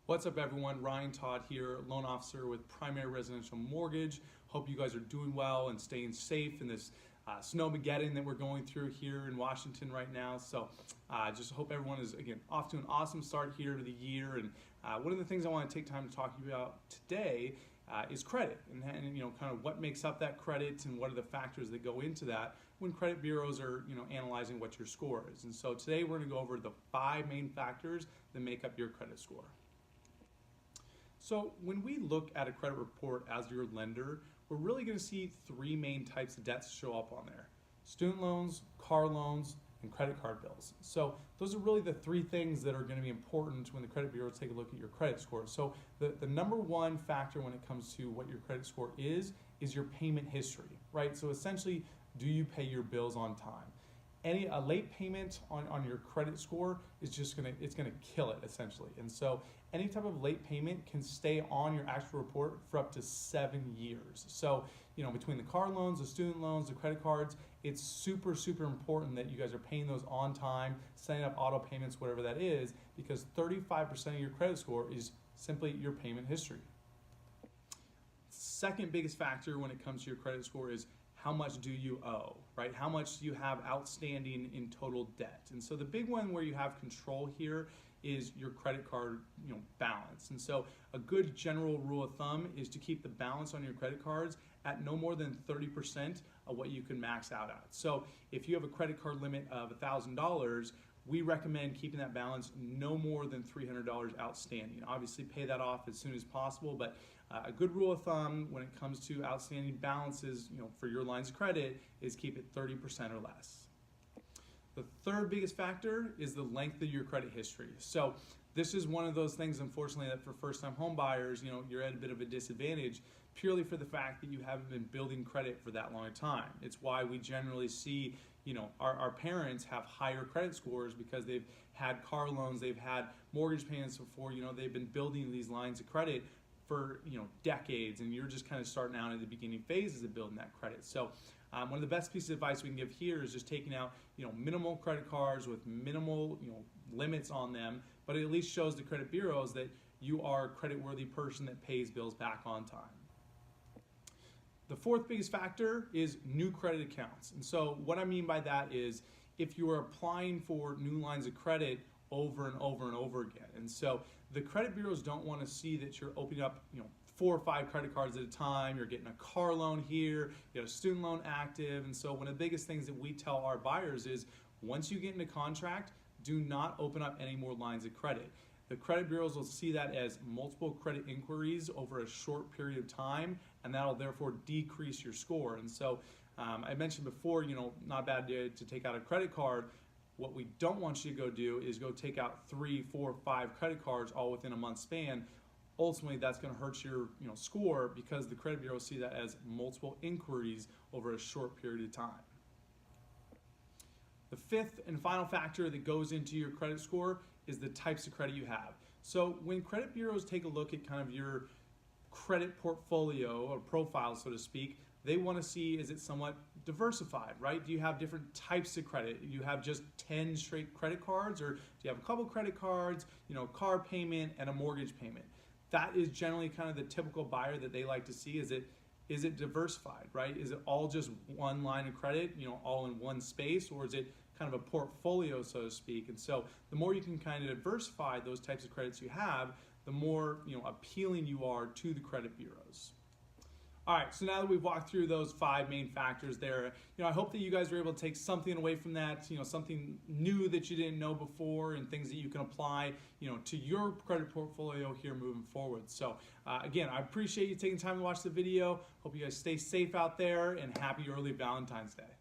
What's up everyone, Ryan Todd here, loan officer with Primary Residential Mortgage. Hope you guys are doing well and staying safe in this snowmageddon that we're going through here in Washington right now. So just hope everyone is, again, off to an awesome start here to the year. And one of the things I want to take time to talk to you about today is credit and you know, kind of what makes up that credit and what are the factors that go into that when credit bureaus are, you know, analyzing what your score is. And so today we're going to go over the 5 main factors that make up your credit score. So when we look at a credit report as your lender, we're really going to see 3 main types of debts show up on there: student loans, car loans, and credit card bills. So those are really the 3 things that are going to be important when the credit bureaus take a look at your credit score. So the number 1 factor when it comes to what your credit score is your payment history, right? So essentially, do you pay your bills on time? A late payment on your credit score is just gonna kill it essentially. And so any type of late payment can stay on your actual report for up to 7 years. So, you know, between the car loans, the student loans, the credit cards, it's super important that you guys are paying those on time, setting up auto payments, whatever that is, because 35% of your credit score is simply your payment history. Second biggest factor when it comes to your credit score is how much do you owe, right? How much do you have outstanding in total debt? And so the big one where you have control here is your credit card, you know, balance. And so a good general rule of thumb is to keep the balance on your credit cards at no more than 30% of what you can max out at. So if you have a credit card limit of $1,000, we recommend keeping that balance no more than $300 outstanding. Obviously pay that off as soon as possible, but a good rule of thumb when it comes to outstanding balances, you know, for your lines of credit is keep it 30% or less. The third biggest factor is the length of your credit history. So this is one of those things, unfortunately, that for first-time home buyers, you know, you're at a bit of a disadvantage purely for the fact that you haven't been building credit for that long a time. It's why we generally see, you know, our parents have higher credit scores because they've had car loans, they've had mortgage payments before, you know, they've been building these lines of credit for, you know, decades, and you're just kind of starting out in the beginning phases of building that credit. So one of the best pieces of advice we can give here is just taking out, you know, minimal credit cards with minimal, you know, limits on them, but it at least shows the credit bureaus that you are a credit-worthy person that pays bills back on time. The fourth biggest factor is new credit accounts. And so what I mean by that is if you are applying for new lines of credit over and over again. And so the credit bureaus don't want to see that you're opening up, you know, 4 or 5 credit cards at a time, you're getting a car loan here, you got a student loan active. And so one of the biggest things that we tell our buyers is once you get into contract, do not open up any more lines of credit. The credit bureaus will see that as multiple credit inquiries over a short period of time, and that'll therefore decrease your score. And so I mentioned before, you know, not a bad idea to take out a credit card. What we don't want you to go do is go take out 3, 4, 5 credit cards all within a month span. Ultimately, that's going to hurt your, you know, score because the credit bureaus see that as multiple inquiries over a short period of time. The 5th and final factor that goes into your credit score is the types of credit you have. So when credit bureaus take a look at kind of your credit portfolio or profile, so to speak, they want to see, is it somewhat diversified, right? Do you have different types of credit? Do you have just 10 straight credit cards, or do you have a couple credit cards, you know, car payment and a mortgage payment? That is generally kind of the typical buyer that they like to see. Is it diversified, right? Is it all just one line of credit, you know, all in one space, or is it kind of a portfolio, so to speak? And so the more you can kind of diversify those types of credits you have, the more, you know, appealing you are to the credit bureaus. All right, so now that we've walked through those 5 main factors there, you know, I hope that you guys were able to take something away from that, you know, something new that you didn't know before and things that you can apply, you know, to your credit portfolio here moving forward. So again, I appreciate you taking time to watch the video. Hope you guys stay safe out there and happy early Valentine's Day.